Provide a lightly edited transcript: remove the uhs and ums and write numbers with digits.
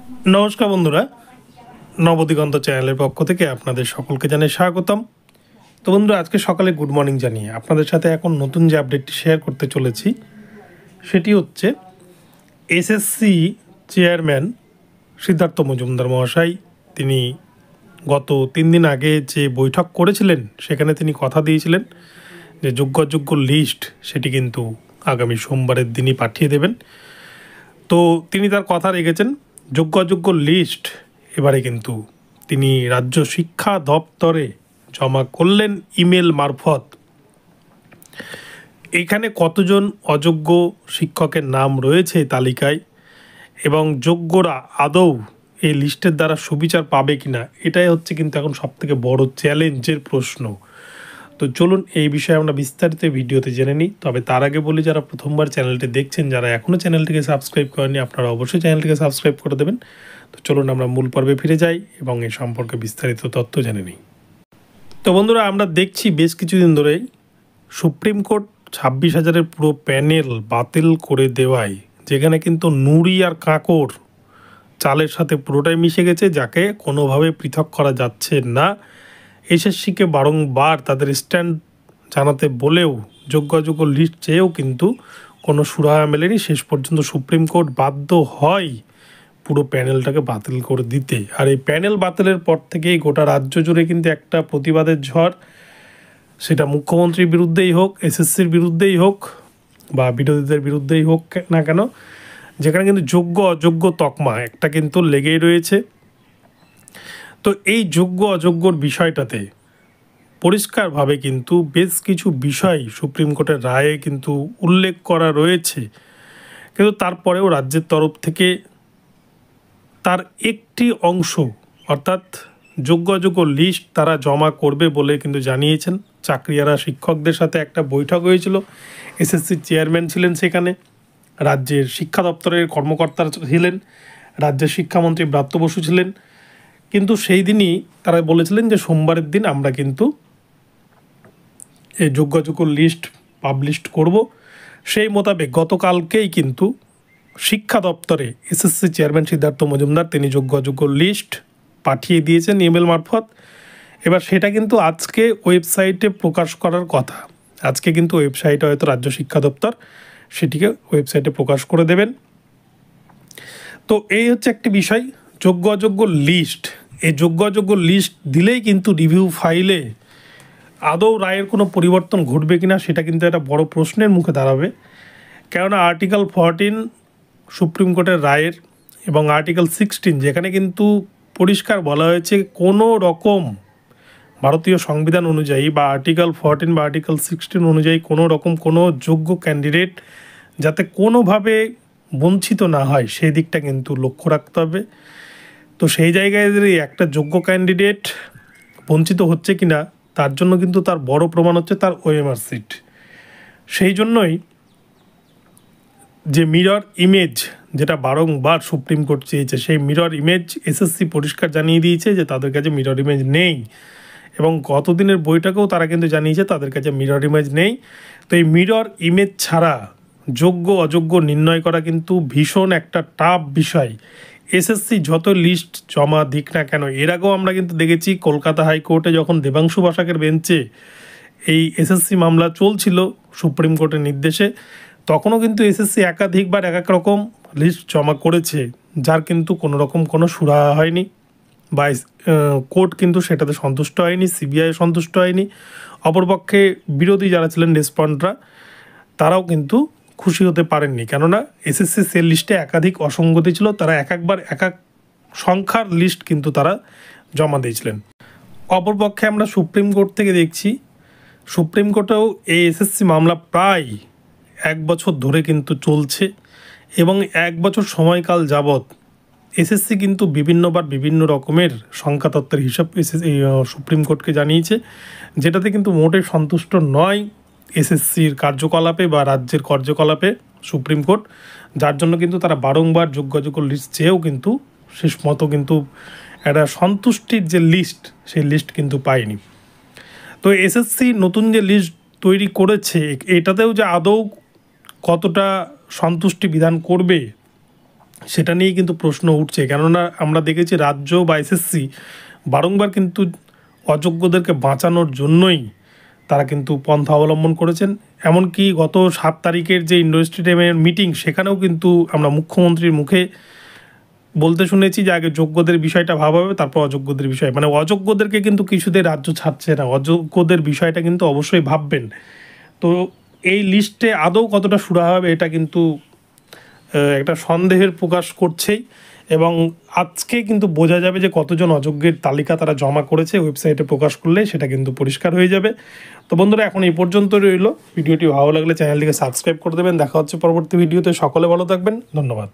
নমস্কার বন্ধুরা, নবদিগন্ত চ্যানেলের পক্ষ থেকে আপনাদের সকলকে জানাই স্বাগতম। তো বন্ধুরা, আজকে সকালে গুড মর্নিং জানিয়ে আপনাদের সাথে এখন নতুন যে আপডেটটি শেয়ার করতে চলেছি সেটি হচ্ছে এসএসসি চেয়ারম্যান সিদ্ধার্থ মজুমদার মহাশয় তিনি গত 3 দিন আগে যে বৈঠক করেছিলেন সেখানে তিনি কথা দিয়েছিলেন যে যোগ্য অযোগ্য লিস্ট সেটি কিন্তু আগামী সোমবারের দিনই পাঠিয়ে দেবেন। তো তিনি তার কথা রেখেছেন। যোগ্য অযোগ্য লিস্ট এবারে কিন্তু তিনি রাজ্য শিক্ষা দপ্তরে জমা করলেন ইমেল মারফত। এখানে কতজন অযোগ্য শিক্ষকের নাম রয়েছে তালিকায় এবং যোগ্যরা আদৌ এই লিস্টের দ্বারা সুবিচার পাবে কিনা, এটাই হচ্ছে কিন্তু এখন সবথেকে বড় চ্যালেঞ্জের প্রশ্ন। তো চলুন এই বিষয়ে আমরা বিস্তারিত ভিডিওতে জেনে নিই। তবে তার আগে বলি, যারা প্রথমবার চ্যানেলটি দেখছেন, যারা এখনও চ্যানেলটিকে সাবস্ক্রাইব করেননি, আপনারা অবশ্যই চ্যানেলটিকে সাবস্ক্রাইব করে দেবেন। তো চলুন আমরা মূল পর্বে ফিরে যাই এবং এই সম্পর্কে বিস্তারিত তথ্য জেনে নিই। তো বন্ধুরা, আমরা দেখছি বেশ কিছুদিন ধরেই সুপ্রিম কোর্ট 26,000-এর পুরো প্যানেল বাতিল করে দেওয়ায়, যেখানে কিন্তু নুড়ি আর কাঁকড় চালের সাথে পুরোটাই মিশে গেছে, যাকে কোনোভাবে পৃথক করা যাচ্ছে না। এসএসসিকে বারংবার তাদের স্ট্যান্ড জানাতে বলেও যোগ্য অযোগ্য লিস্ট চেয়েও কিন্তু কোনো সুরাহা মেলেনি। শেষ পর্যন্ত সুপ্রিম কোর্ট বাধ্য হয় পুরো প্যানেলটাকে বাতিল করে দিতে। আর এই প্যানেল বাতিলের পর থেকেই গোটা রাজ্য জুড়ে কিন্তু একটা প্রতিবাদের ঝড়, সেটা মুখ্যমন্ত্রীর বিরুদ্ধেই হোক, এসএসসির বিরুদ্ধেই হোক বা বিরোধীদের বিরুদ্ধেই হোক না কেন, যেখানে কিন্তু যোগ্য অযোগ্য তকমা একটা কিন্তু লেগেই রয়েছে। তো এই যোগ্য অযোগ্যর বিষয়টাতে পরিষ্কারভাবে কিন্তু বেশ কিছু বিষয় সুপ্রিম কোর্টের রায়ে কিন্তু উল্লেখ করা রয়েছে, কিন্তু তারপরেও রাজ্যের তরফ থেকে তার একটি অংশ অর্থাৎ যোগ্য অযোগ্য লিস্ট তারা জমা করবে বলে কিন্তু জানিয়েছেন। চাকরিয়ারা শিক্ষকদের সাথে একটা বৈঠক হয়েছিল, এসএসসির চেয়ারম্যান ছিলেন সেখানে, রাজ্যের শিক্ষা দপ্তরের কর্মকর্তারা ছিলেন, রাজ্যের শিক্ষামন্ত্রী ব্রাত্য বসু ছিলেন। কিন্তু সেই দিনই তারা বলেছিলেন যে সোমবারের দিন আমরা কিন্তু এই যোগ্য অযোগ্য লিস্ট পাবলিশ করব। সেই মোতাবেক গতকালকেই কিন্তু শিক্ষা দপ্তরে এসএসসি চেয়ারম্যান সিদ্ধার্থ মজুমদার তিনি যোগ্য অযোগ্য লিস্ট পাঠিয়ে দিয়েছেন ইমেল মারফত। এবার সেটা কিন্তু আজকে ওয়েবসাইটে প্রকাশ করার কথা। আজকে কিন্তু ওয়েবসাইটে হয়তো রাজ্য শিক্ষা দপ্তর সেটিকে ওয়েবসাইটে প্রকাশ করে দেবেন। তো এই হচ্ছে একটি বিষয়, যোগ্য অযোগ্য লিস্ট। এই যোগ্য অযোগ্য লিস্ট দিলেই কিন্তু রিভিউ ফাইলে আদৌ রায়ের কোনো পরিবর্তন ঘটবে কিনা সেটা কিন্তু একটা বড় প্রশ্নের মুখে দাঁড়াবে। কেননা আর্টিকেল 14 সুপ্রিম কোর্টের রায়ের এবং আর্টিকেল 16 যেখানে কিন্তু পরিষ্কার বলা হয়েছে কোনো রকম ভারতীয় সংবিধান অনুযায়ী বা আর্টিকেল 14 বা আর্টিকেল 16 অনুযায়ী কোনো রকম কোনো যোগ্য ক্যান্ডিডেট যাতে কোনোভাবে বঞ্চিত না হয় সেই দিকটা কিন্তু লক্ষ্য রাখতে হবে। তো সেই জায়গায় একটা যোগ্য ক্যান্ডিডেট বঞ্চিত হচ্ছে কিনা তার জন্য কিন্তু তার বড় প্রমাণ হচ্ছে তার ওএমআর সিট। সেই জন্যই যে মিরর ইমেজ যেটা বারংবার সুপ্রিম কোর্ট চেয়েছে, সেই মিরর ইমেজ এসএসসি পরিষ্কার জানিয়ে দিয়েছে যে তাদের কাছে মিরর ইমেজ নেই, এবং গতদিনের বইটাকেও তারা কিন্তু জানিয়েছে তাদের কাছে মিরর ইমেজ নেই। তো এই মিরর ইমেজ ছাড়া যোগ্য অযোগ্য নির্ণয় করা কিন্তু ভীষণ একটা টাফ বিষয়। এসএসসি যত লিস্ট জমা দিক না কেন, এর আগেও আমরা কিন্তু দেখেছি কলকাতা হাইকোর্টে যখন দেবাংশু বসাকের বেঞ্চে এই এসএসসি মামলা চলছিল সুপ্রিম কোর্টের নির্দেশে, তখনও কিন্তু এসএসসি একাধিকবার এক এক রকম লিস্ট জমা করেছে, যার কিন্তু কোনো রকম কোনো সুরাহা হয়নি বা কোর্ট কিন্তু সেটাতে সন্তুষ্ট হয়নি, সিবিআই সন্তুষ্ট হয়নি। অপরপক্ষে বিরোধী যারা ছিলেন রেসপন্ডরা তারাও কিন্তু খুশি হতে পারেননি, কেননা এসএসসি সেল লিস্টে একাধিক অসঙ্গতি ছিল, তারা একবার এক এক সংখ্যার লিস্ট কিন্তু তারা জমা দিয়েছিলেন। অপরপক্ষে আমরা সুপ্রিম কোর্ট থেকে দেখছি সুপ্রিম কোর্টেও এই এসএসসি মামলা প্রায় 1 বছর ধরে কিন্তু চলছে, এবং 1 বছর সময়কাল যাবৎ এসএসসি কিন্তু বিভিন্নবার বিভিন্ন রকমের সংখ্যাতত্ত্বের হিসাব সুপ্রিম কোর্টকে জানিয়েছে, যেটাতে কিন্তু মোটেই সন্তুষ্ট নয় এসএসসির কার্যকলাপে বা রাজ্যের কার্যকলাপে সুপ্রিম কোর্ট, যার জন্য কিন্তু তারা বারংবার যোগ্য অযোগ্য লিস্ট চেয়েও কিন্তু শেষ মতো কিন্তু একটা সন্তুষ্টির যে লিস্ট সেই লিস্ট কিন্তু পায়নি। তো এসএসসি নতুন যে লিস্ট তৈরি করেছে এটাতেও যে আদৌ কতটা সন্তুষ্টি বিধান করবে সেটা নিয়েই কিন্তু প্রশ্ন উঠছে। কেননা আমরা দেখেছি রাজ্য বা এসএসসি বারংবার কিন্তু অযোগ্যদেরকে বাঁচানোর জন্যই তারা কিন্তু পন্থা অবলম্বন করেছেন। এমনকি গত 7 তারিখের যে ইন্ডোর স্টেডিয়ামের মিটিং, সেখানেও কিন্তু আমরা মুখ্যমন্ত্রীর মুখে বলতে শুনেছি যে আগে যোগ্যদের বিষয়টা ভাবা হবে, তারপর অযোগ্যদের বিষয়, মানে অযোগ্যদেরকে কিন্তু কিছুতেই রাজ্য ছাড়ছে না, অযোগ্যদের বিষয়টা কিন্তু অবশ্যই ভাববেন। তো এই লিস্টে আদৌ কতটা সুরাহা হবে এটা কিন্তু একটা সন্দেহের প্রকাশ করছেই, এবং আজকে কিন্তু বোঝা যাবে যে কতজন অযোগ্যের তালিকা তারা জমা করেছে। ওয়েবসাইটে প্রকাশ করলে সেটা কিন্তু পরিষ্কার হয়ে যাবে। তো বন্ধুরা, এখন এই পর্যন্ত রইল। ভিডিওটি ভালো লাগলে চ্যানেলটিকে সাবস্ক্রাইব করে দেবেন। দেখা হচ্ছে পরবর্তী ভিডিওতে। সকলে ভালো থাকবেন, ধন্যবাদ।